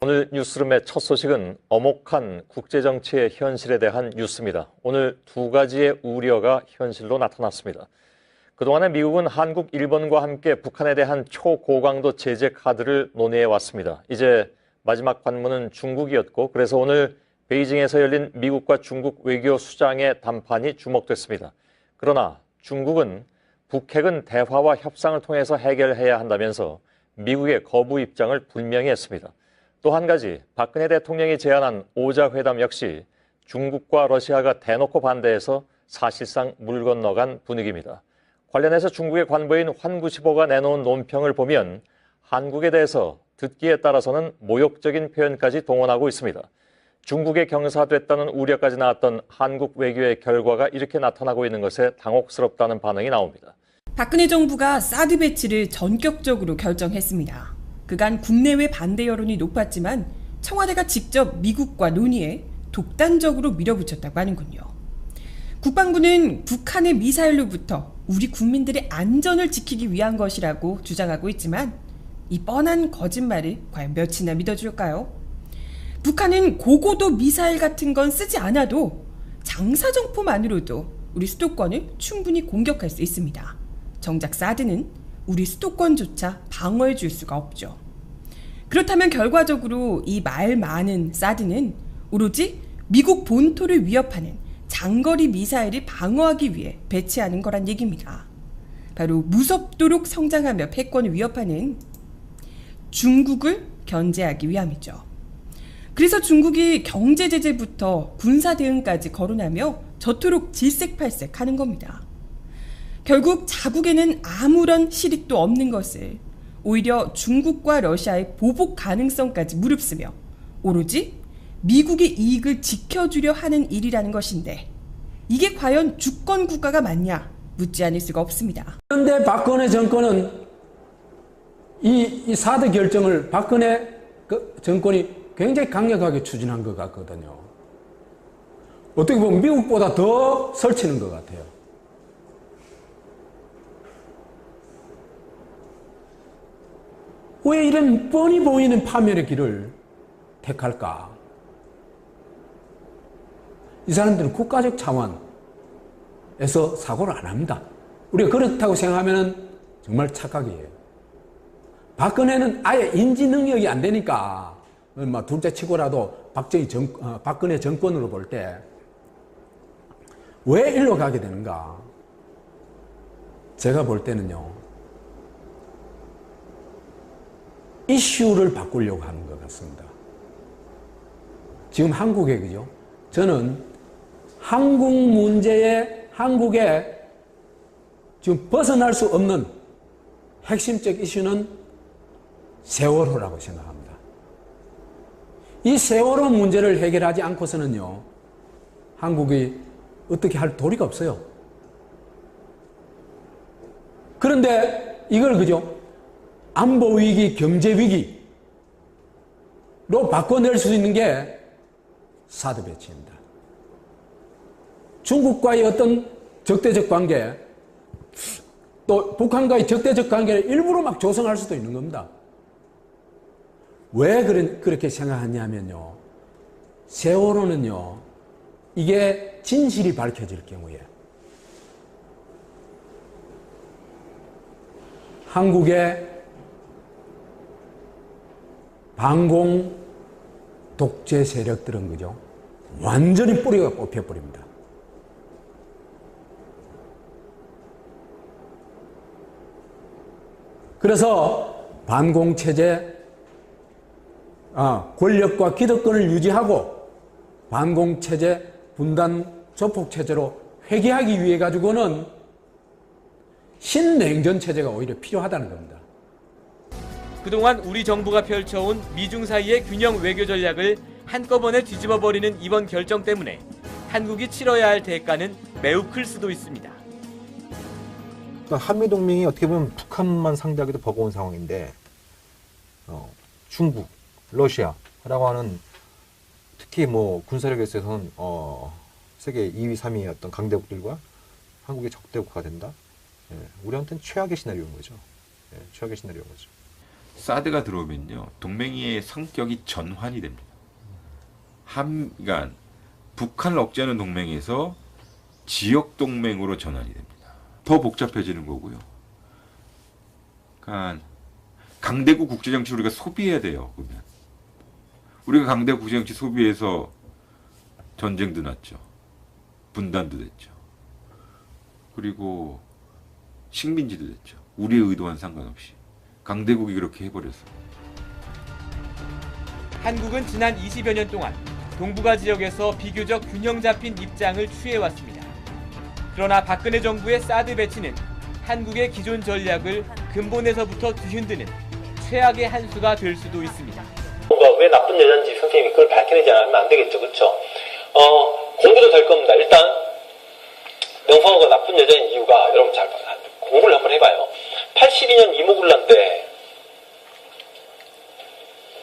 오늘 뉴스룸의 첫 소식은 엄혹한 국제정치의 현실에 대한 뉴스입니다. 오늘 두 가지의 우려가 현실로 나타났습니다. 그동안에 미국은 한국, 일본과 함께 북한에 대한 초고강도 제재 카드를 논의해 왔습니다. 이제 마지막 관문은 중국이었고, 그래서 오늘 베이징에서 열린 미국과 중국 외교 수장의 담판이 주목됐습니다. 그러나 중국은 북핵은 대화와 협상을 통해서 해결해야 한다면서 미국의 거부 입장을 분명히 했습니다. 또 한 가지, 박근혜 대통령이 제안한 오자회담 역시 중국과 러시아가 대놓고 반대해서 사실상 물 건너간 분위기입니다. 관련해서 중국의 관보인 환구시보가 내놓은 논평을 보면 한국에 대해서 듣기에 따라서는 모욕적인 표현까지 동원하고 있습니다. 중국에 경사됐다는 우려까지 나왔던 한국 외교의 결과가 이렇게 나타나고 있는 것에 당혹스럽다는 반응이 나옵니다. 박근혜 정부가 사드 배치를 전격적으로 결정했습니다. 그간 국내외 반대 여론이 높았지만 청와대가 직접 미국과 논의해 독단적으로 밀어붙였다고 하는군요. 국방부는 북한의 미사일로부터 우리 국민들의 안전을 지키기 위한 것이라고 주장하고 있지만 이 뻔한 거짓말을 과연 몇이나 믿어줄까요? 북한은 고고도 미사일 같은 건 쓰지 않아도 장사정포만으로도 우리 수도권을 충분히 공격할 수 있습니다. 정작 사드는 우리 수도권조차 방어해 줄 수가 없죠. 그렇다면 결과적으로 이 말 많은 사드는 오로지 미국 본토를 위협하는 장거리 미사일을 방어하기 위해 배치하는 거란 얘기입니다. 바로 무섭도록 성장하며 패권을 위협하는 중국을 견제하기 위함이죠. 그래서 중국이 경제 제재부터 군사 대응까지 거론하며 저토록 질색팔색하는 겁니다. 결국 자국에는 아무런 실익도 없는 것을 오히려 중국과 러시아의 보복 가능성까지 무릅쓰며 오로지 미국의 이익을 지켜주려 하는 일이라는 것인데 이게 과연 주권 국가가 맞냐 묻지 않을 수가 없습니다. 그런데 박근혜 정권은 이 사드 결정을 박근혜 정권이 굉장히 강력하게 추진한 것 같거든요. 어떻게 보면 미국보다 더 설치는 것 같아요. 왜 이런 뻔히 보이는 파멸의 길을 택할까? 이 사람들은 국가적 차원에서 사고를 안 합니다. 우리가 그렇다고 생각하면 정말 착각이에요. 박근혜는 아예 인지 능력이 안 되니까 둘째 치고라도 박근혜 정권으로 볼 때 왜 일로 가게 되는가? 제가 볼 때는요. 이슈를 바꾸려고 하는 것 같습니다. 지금 한국에 그죠? 저는 한국 문제에 한국에 지금 벗어날 수 없는 핵심적 이슈는 세월호라고 생각합니다. 이 세월호 문제를 해결하지 않고서는요, 한국이 어떻게 할 도리가 없어요. 그런데 이걸 그죠? 안보 위기, 경제 위기로 바꿔낼 수 있는 게 사드 배치입니다. 중국과의 어떤 적대적 관계, 또 북한과의 적대적 관계를 일부러 막 조성할 수도 있는 겁니다. 왜 그렇게 생각하냐면요. 세월호는요, 이게 진실이 밝혀질 경우에 한국의 반공 독재 세력들은 그죠? 완전히 뿌리가 뽑혀버립니다. 그래서 반공체제, 권력과 기득권을 유지하고 반공체제, 분단 조폭체제로 회귀하기 위해 가지고는 신냉전체제가 오히려 필요하다는 겁니다. 그동안 우리 정부가 펼쳐온 미중 사이의 균형 외교 전략을 한꺼번에 뒤집어버리는 이번 결정 때문에 한국이 치러야 할 대가는 매우 클 수도 있습니다. 한미동맹이 어떻게 보면 북한만 상대하기도 버거운 상황인데 중국, 러시아라고 하는 특히 군사력에 있어서는 세계 2위, 3위의 어떤 강대국들과 한국의 적대국가가 된다. 우리한테는 최악의 시나리오인 거죠. 최악의 시나리오인 거죠. 사드가 들어오면요, 동맹의 성격이 전환이 됩니다. 그러니까 북한을 억제하는 동맹에서 지역 동맹으로 전환이 됩니다. 더 복잡해지는 거고요. 그러니까 강대국 국제정치 우리가 소비해야 돼요. 그러면 우리가 강대국 국제정치 소비해서 전쟁도 났죠. 분단도 됐죠. 그리고 식민지도 됐죠. 우리의 의도와는 상관없이 강대국이 그렇게 해버려서. 한국은 지난 20여 년 동안 동북아 지역에서 비교적 균형 잡힌 입장을 취해왔습니다. 그러나 박근혜 정부의 사드 배치는 한국의 기존 전략을 근본에서부터 뒤흔드는 최악의 한 수가 될 수도 있습니다. 왜 나쁜 여자인지 선생님이 그걸 밝혀내지 않으면 안 되겠죠, 그렇죠? 공부도 될 겁니다. 일단 명성황후가 나쁜 여자인 이유가 여러분 잘 공부를 한번 해봐요. 82년 이모군란 때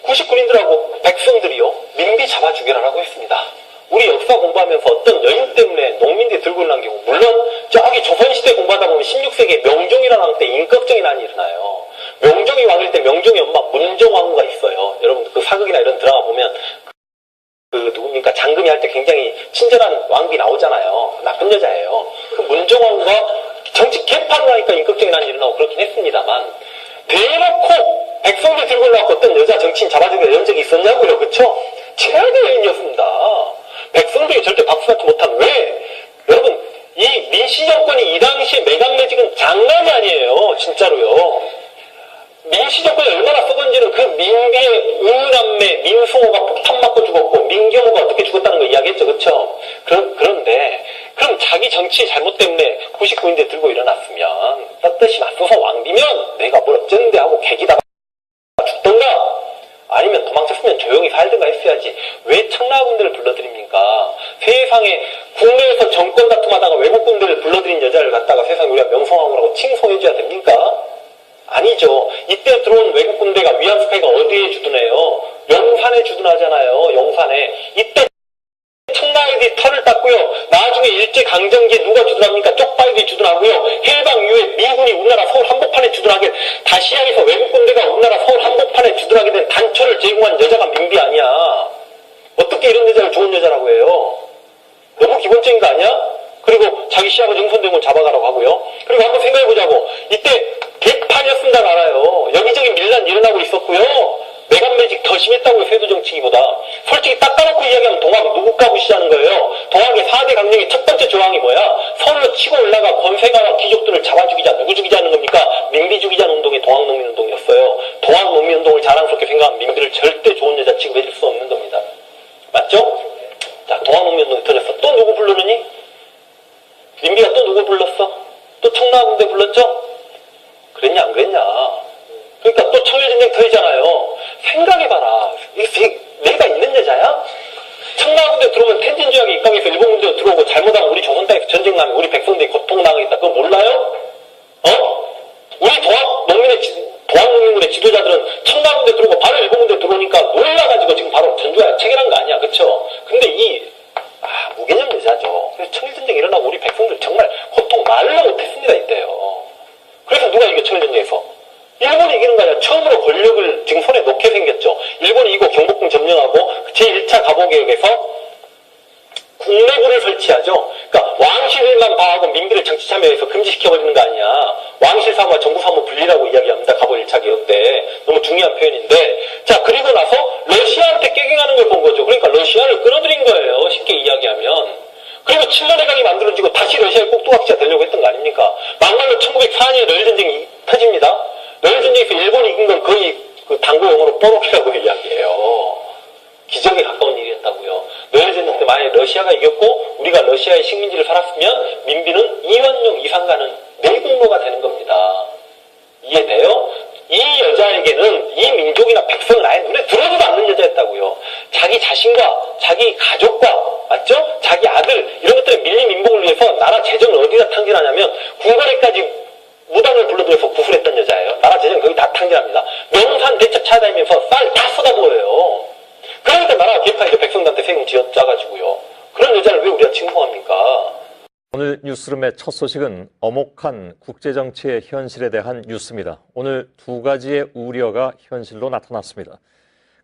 99인들하고 백성들이요 민비 잡아 죽여라라고 했습니다. 우리 역사 공부하면서 어떤 여인 때문에 농민들이 들고 일어난 경우, 물론 저기 조선시대 공부하다 보면 16세기에 명종이라는 왕 때 인격적인 난이 일어나요. 명종이 왕일 때 명종의 엄마 문종왕후가 있어요. 여러분들 그 사극이나 이런 드라마 보면 그 누굽니까 장금이 할 때 굉장히 친절한 왕비 나오잖아요. 나쁜 여자예요. 그 문종왕후가 정치 개판을 하니까 인격적인 난이 일어나고 그렇긴 했습니다만, 대놓고 백성들 들고 일어나고 어떤 여자 정치인 잡아주고 이런 적이 있었냐고요. 그쵸? 최악의 여인이었습니다. 백성들이 절대 박수받지 못한. 왜? 여러분, 이 민씨 정권이 이 당시에 매각매직은 장난이 아니에요. 진짜로요. 민씨 정권이 얼마나 썩은지는 그 민비의 의남매 민승호가 폭탄 맞고 죽었고 민경호가 어떻게 죽었다는 거 이야기했죠. 그쵸? 그런데 그럼 자기 정치 잘못 때문에 99인대 들고 일어났으면 떳떳이 맞서서 왕비면 내가 뭘 어쩌는데 하고 개기다가 죽던가 아니면 도망쳤으면 조용히 살든가 했어야지. 왜 청라군대를 불러들입니까? 세상에 국내에서 정권 다툼하다가 외국 군대를 불러들인 여자를 갖다가 세상에 우리가 명성황후라고 칭송해줘야 됩니까? 아니죠. 이때 들어온 외국 군대가 위안스카이가 어디에 주둔해요? 영산에 주둔하잖아요. 영산에. 이때 청라애들이 털을 땄고요. 나중에 일제강점기에 누가 주둔합니까? 쪽발들이 주둔하고요. 해방 이후에 미군이 우리나라 서울 한복판에 주둔하게, 다시 향해서 외국 군대가 우리나라 서울 한복판에 주둔하게 된 단초를 제공한 여자가 민비 아니야. 어떻게 이런 여자를 좋은 여자라고 해요? 너무 기본적인 거 아니야? 그리고 자기 시아버지 흥선대원을 잡아가라고 하고요. 그리고 한번 생각해보자고. 이때 개판이었습니다. 알아요. 여기저기 밀란 일어나고 있었고요. 매각매직 더 심했다고요. 세도 정치기보다. 솔직히 딱 까놓고 이야기하면 동학 누구 까부시자는 거예요. 동학의 4대 강령의 첫 번째 조항이 뭐야? 서울로 치고 올라가 권세가와 귀족들을 잡아 죽이자. 누구 죽이자는 겁니까? 민비 죽이자는 운동이 동학농민운동이었어요. 동학농민운동을 자랑스럽게 생각하면 민비를 절대 좋은 여자 취급해줄 수 없는 겁니다. 맞죠? 자, 동학농민운동이 터졌어. 또 누구 부르느니? 민비가 또 누구 불렀어? 또 청라군대 불렀죠? 그랬냐 안 그랬냐? 그러니까 또 청일전쟁 터지잖아요. 생각해봐라. 내가 있는 여자야? 청라군대 들어오면 텐진조약에 입각해서 일본 군대로 들어오고 잘못하면 우리 조선 땅에서 전쟁 나면 우리 백성들이 고통당하겠다. 그거 몰라요? 우리 동학농민군의 지도자들은 청라군대 들어오고 바로 일본 군대 들어오니까 놀라가지고 지금 바로 전주에 체결한 거 아니야. 그쵸? 근데 무개념 여자죠. 그래서 청일전쟁 일어나고 우리 백성들 정말 고통 말로 못했습니다. 이때요. 그래서 누가 이겨 청일전쟁에서? 일본이 이기는 거 아니야. 처음으로 권력을 지금 손에 놓게 생겼죠. 일본이 이기고 경복궁 점령하고 제1차 갑오개혁에서 국내부를 설치하죠. 그러니까 왕실만 봐하고 민비를 정치 참여해서 금지시켜버리는 거 아니야. 왕실 사무와 정부 사무 분리라고 이야기합니다. 갑오 1차 개혁 때. 너무 중요한 표현인데. 자, 그리고 나서 러시아한테 깨갱하는 걸 본 거죠. 그러니까 러시아를 끌어들인 거예요. 쉽게 이야기하면. 그리고 7년 해강이 만들어지고 다시 러시아의 꼭두각시가 되려고 했던 거 아닙니까? 막말로 1904년에 러일전쟁이 터집니다. 러일전쟁에서 일본이 이긴 건 거의 그 당구 용어로 뽀록이라고 이야기해요. 기적에 가까운 일이었다고요. 러일전쟁 때 만약에 러시아가 이겼고 우리가 러시아의 식민지를 살았으면 민비는 이완용 이상가는 내국노가 되는 겁니다. 이해돼요? 이 여자에게는 이 민족이나 백성은 아예 눈에 들어오지도 않는 여자였다고요. 자기 자신과 자기 가족과, 맞죠? 자기 아들 이런 것들의 밀림 민복을 위해서 나라 재정을 어디다 탕진하냐면 궁궐에까지 무당을 불러들여서 구술했던 여자예요. 나라 재정 거기 다 탕진합니다. 명산 대첩 찾아다니면서 쌀 다 쏟아부어요. 그러니까 나라가 개판이죠. 백성들한테 세금 쥐어짜가지고요. 그런 여자를 왜 우리가 칭송합니까? 오늘 뉴스룸의 첫 소식은 엄혹한 국제정치의 현실에 대한 뉴스입니다. 오늘 두 가지의 우려가 현실로 나타났습니다.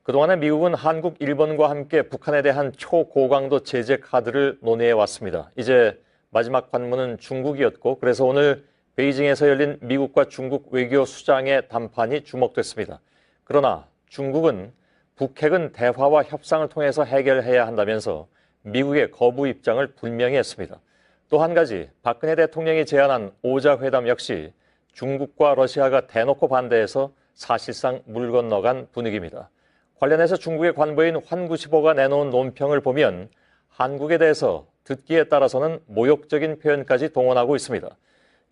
그동안에 미국은 한국, 일본과 함께 북한에 대한 초고강도 제재 카드를 논의해 왔습니다. 이제 마지막 관문은 중국이었고, 그래서 오늘 베이징에서 열린 미국과 중국 외교 수장의 담판이 주목됐습니다. 그러나 중국은 북핵은 대화와 협상을 통해서 해결해야 한다면서 미국의 거부 입장을 분명히 했습니다. 또 한 가지, 박근혜 대통령이 제안한 오자회담 역시 중국과 러시아가 대놓고 반대해서 사실상 물 건너간 분위기입니다. 관련해서 중국의 관보인 환구시보가 내놓은 논평을 보면 한국에 대해서 듣기에 따라서는 모욕적인 표현까지 동원하고 있습니다.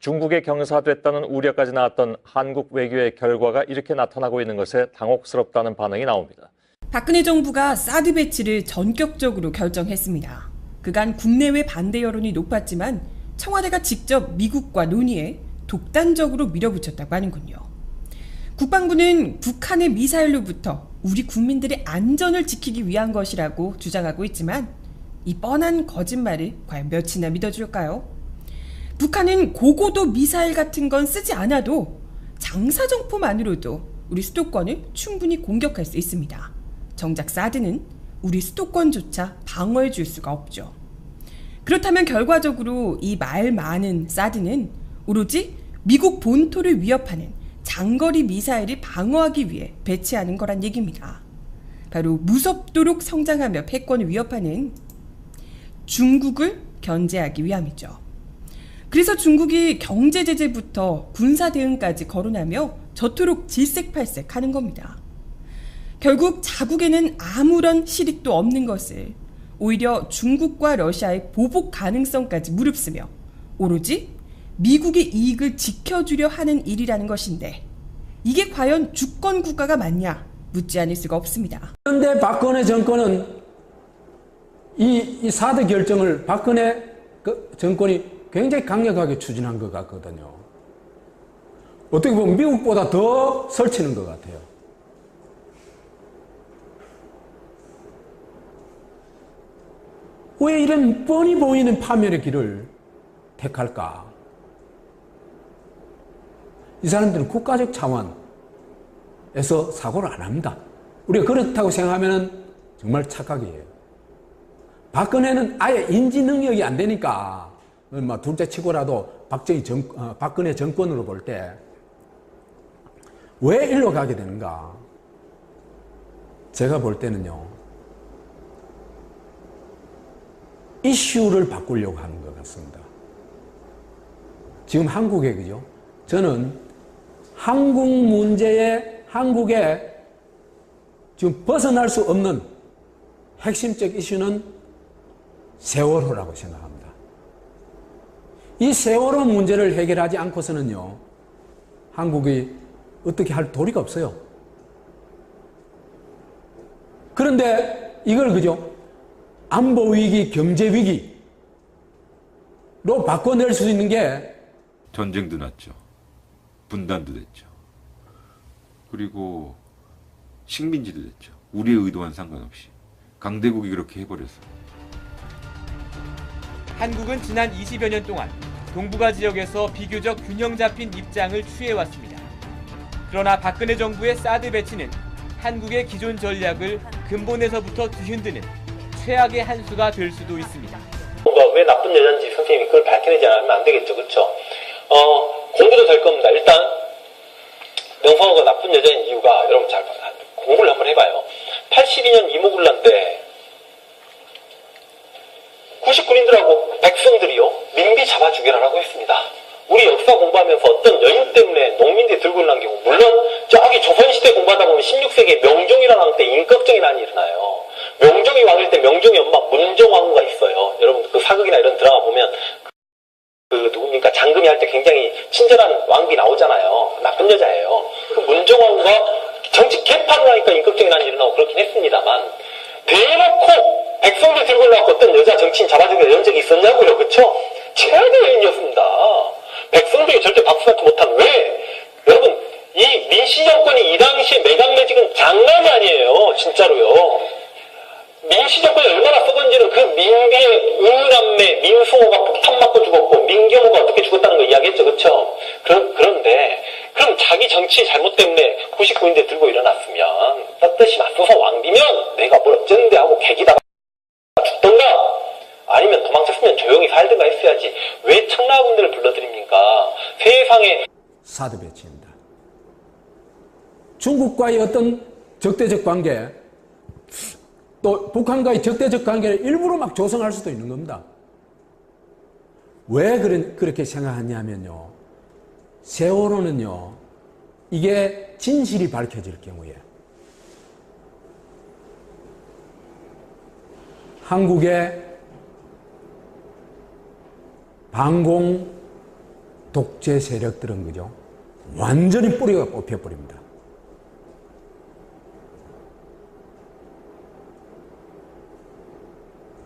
중국에 경사됐다는 우려까지 나왔던 한국 외교의 결과가 이렇게 나타나고 있는 것에 당혹스럽다는 반응이 나옵니다. 박근혜 정부가 사드 배치를 전격적으로 결정했습니다. 그간 국내외 반대 여론이 높았지만 청와대가 직접 미국과 논의해 독단적으로 밀어붙였다고 하는군요. 국방부는 북한의 미사일로부터 우리 국민들의 안전을 지키기 위한 것이라고 주장하고 있지만 이 뻔한 거짓말을 과연 몇이나 믿어줄까요? 북한은 고고도 미사일 같은 건 쓰지 않아도 장사정포만으로도 우리 수도권을 충분히 공격할 수 있습니다. 정작 사드는 우리 수도권조차 방어해 줄 수가 없죠. 그렇다면 결과적으로 이 말 많은 사드는 오로지 미국 본토를 위협하는 장거리 미사일을 방어하기 위해 배치하는 거란 얘기입니다. 바로 무섭도록 성장하며 패권을 위협하는 중국을 견제하기 위함이죠. 그래서 중국이 경제 제재부터 군사 대응까지 거론하며 저토록 질색팔색하는 겁니다. 결국 자국에는 아무런 실익도 없는 것을 오히려 중국과 러시아의 보복 가능성까지 무릅쓰며 오로지 미국의 이익을 지켜주려 하는 일이라는 것인데 이게 과연 주권 국가가 맞냐 묻지 않을 수가 없습니다. 그런데 박근혜 정권은 이 사드 결정을 박근혜 정권이 굉장히 강력하게 추진한 것 같거든요. 어떻게 보면 미국보다 더 설치는 것 같아요. 왜 이런 뻔히 보이는 파멸의 길을 택할까? 이 사람들은 국가적 차원에서 사고를 안 합니다. 우리가 그렇다고 생각하면 정말 착각이에요. 박근혜는 아예 인지 능력이 안 되니까 둘째 치고라도 박근혜 정권으로 볼 때 왜 일로 가게 되는가? 제가 볼 때는요, 이슈를 바꾸려고 하는 것 같습니다. 지금 한국에, 그죠? 저는 한국 문제에, 한국에 지금 벗어날 수 없는 핵심적 이슈는 세월호라고 생각합니다. 이 세월호 문제를 해결하지 않고서는요, 한국이 어떻게 할 도리가 없어요. 그런데 이걸, 그죠? 안보 위기, 경제 위기로 바꿔낼 수 있는 게 전쟁도 났죠. 분단도 됐죠. 그리고 식민지도 됐죠. 우리의 의도와는 상관없이. 강대국이 그렇게 해버려서. 한국은 지난 20여 년 동안 동북아 지역에서 비교적 균형 잡힌 입장을 취해왔습니다. 그러나 박근혜 정부의 사드 배치는 한국의 기존 전략을 근본에서부터 뒤흔드는 최악의 한 수가 될 수도 있습니다. 왜 나쁜 여자인지 선생님이 그걸 밝혀내지 않으면 안 되겠죠, 그렇죠? 공개도 될 겁니다. 일단 명성호가 나쁜 여자인 이유가 여러분 잘 공부를 한번 해봐요. 82년 이모군란 때 99인들하고 백성들이요 민비 잡아 죽여라라고 했습니다. 우리 역사 공부하면서 어떤 연유 때문에 농민들이 들고 일어난 경우, 물론 저기 조선시대 공부하다 보면 16세기에 명종이라는 왕 때 인격적인 난이 일어나요. 명종이 왕일 때 명종의 엄마 문종왕후가 있어요. 여러분 그 사극이나 이런 드라마 보면 그 누굽니까 장금이 할 때 굉장히 친절한 왕비 나오잖아요. 나쁜 여자예요. 그 문종왕후가 정치 개판을 하니까 인격적인 난이 일어나고 그렇긴 했습니다만, 대놓고 백성들 들고 일어나고 어떤 여자 정치인 잡아주기로 이런 적이 있었냐고요. 그쵸? 최악의 여인이었습니다. 백성들이 절대 박수받지 못한. 왜? 여러분 이 민씨 정권이 이 당시에 매각매직은 장난이 아니에요. 진짜로요. 민씨 정권이 얼마나 썩은지는 그 민비의 우남매 민승호가 폭탄 맞고 죽었고 민경호가 어떻게 죽었다는 거 이야기했죠. 그렇죠? 그런데 그럼 자기 정치 잘못 때문에 99인대 들고 일어났으면 떳떳이 맞서서 왕비면 내가 뭘 어쩌는데 하고 개기다가 죽던가 아니면 도망쳤으면 조용히 살든가 했어야지 왜 청라군대를 불러들입니까? 세상에 사드 배치입니다. 중국과의 어떤 적대적 관계, 또 북한과의 적대적 관계를 일부러 막 조성할 수도 있는 겁니다. 왜 그렇게 생각하냐면요. 세월호는요, 이게 진실이 밝혀질 경우에 한국의 반공 독재 세력들은 그죠? 완전히 뿌리가 뽑혀버립니다.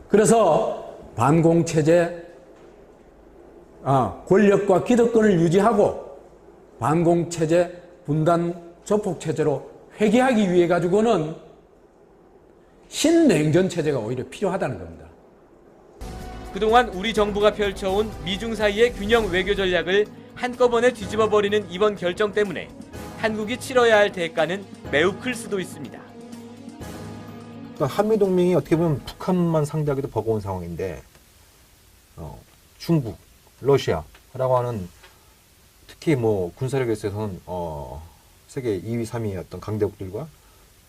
그래서 반공체제, 권력과 기득권을 유지하고 반공체제, 분단 조폭체제로 회귀하기 위해 가지고는 신냉전체제가 오히려 필요하다는 겁니다. 그동안 우리 정부가 펼쳐온 미중 사이의 균형 외교 전략을 한꺼번에 뒤집어버리는 이번 결정 때문에 한국이 치러야 할 대가는 매우 클 수도 있습니다. 그러니까 한미동맹이 어떻게 보면 북한만 상대하기도 버거운 상황인데 중국, 러시아라고 하는 특히 뭐 군사력에 있어서는 세계 2위, 3위의 어떤 강대국들과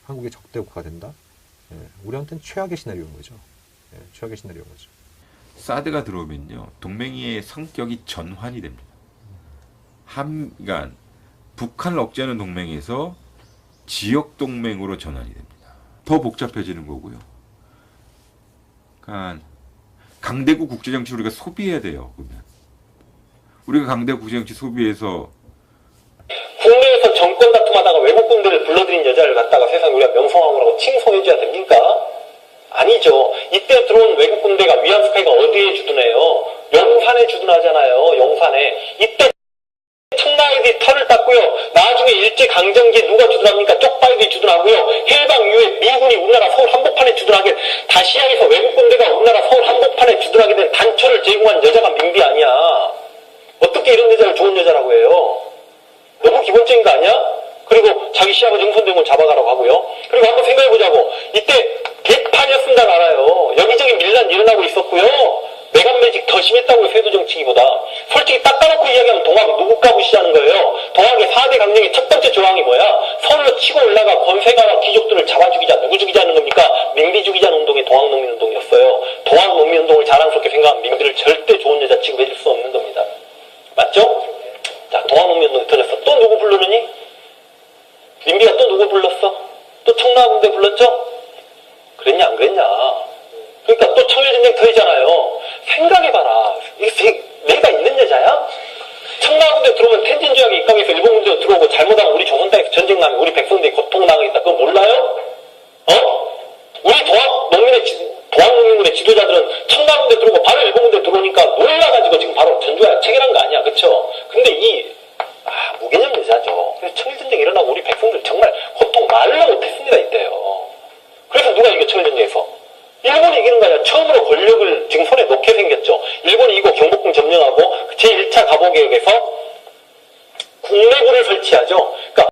한국의 적대국가 된다. 예, 우리한테는 최악의 시나리오인 거죠. 예, 최악의 시나리오인 거죠. 사드가 들어오면요, 동맹의 성격이 전환이 됩니다. 그러니까 북한을 억제하는 동맹에서 지역 동맹으로 전환이 됩니다. 더 복잡해지는 거고요. 그러니까 강대국 국제정치 우리가 소비해야 돼요. 그러면 우리가 강대국 국제정치 소비해서 국내에서 정권 다툼하다가 외국 군대를 불러들인 여자를 갖다가 세상에 우리가 명성황후라고 칭송해줘야 됩니까? 아니죠. 이때 들어온 외국 군대가 위안 스카이가 어디에 주둔해요? 영산에 주둔하잖아요. 영산에. 이때 청라애들이 털을 땄고요. 나중에 일제강점기에 누가 주둔합니까? 쪽발들이 주둔하고요. 해방 이후에 미군이 우리나라 서울 한복판에 주둔하게 다시아에서 외국 군대가 우리나라 서울 한복판에 주둔하게 된 단초를 제공한 여자가 민비 아니야. 어떻게 이런 여자를 좋은 여자라고 해요? 너무 기본적인 거 아니야? 그리고 자기 시아버지 흥선대원을 잡아가라고 하고요. 그리고 한번 생각해보자고. 이때 개판이었습니다. 알아요. 여기저기 밀란 일어나고 있었고요. 매간매직 더 심했다고요. 세도 정치기보다. 솔직히 딱 까놓고 이야기하면 동학 누구 까부시자는 거예요. 동학의 4대 강령의 첫 번째 조항이 뭐야? 서울로 치고 올라가 권세가와 귀족들을 잡아 죽이자. 누구 죽이자는 겁니까? 민비 죽이자는 운동이 동학농민운동이었어요. 동학농민운동을 자랑스럽게 생각하면 민비를 절대 좋은 여자 취급해줄 수 없는 겁니다. 맞죠? 자, 동학농민운동이 터졌어. 또 누구 부르느니? 민비가 또 누구 불렀어? 또 청라군대 불렀죠? 그랬냐 안 그랬냐? 그러니까 또 청일전쟁 터지잖아요. 생각해봐라. 내가 있는 여자야? 청라군대 들어오면 텐진조약에 입각해서 일본 군대로 들어오고 잘못하면 우리 조선 땅에서 전쟁 나면 우리 백성들이 고통당하겠다. 그거 몰라요? 우리 동학농민군의 지도자들은 청라군대 들어오고 바로 일본 군대 들어오니까 놀라가지고 지금 바로 전조약 체결한 거 아니야. 그쵸? 근데 무개념 여자죠. 그래서 청일전쟁 일어나고 우리 백성들 정말 고통 말로 못했습니다. 이때요. 그래서 누가 이겨 청일전쟁에서? 일본이 이기는 거 아니야. 처음으로 권력을 지금 손에 놓게 생겼죠. 일본이 이기고 경복궁 점령하고 제1차 갑오개혁에서 국내부를 설치하죠.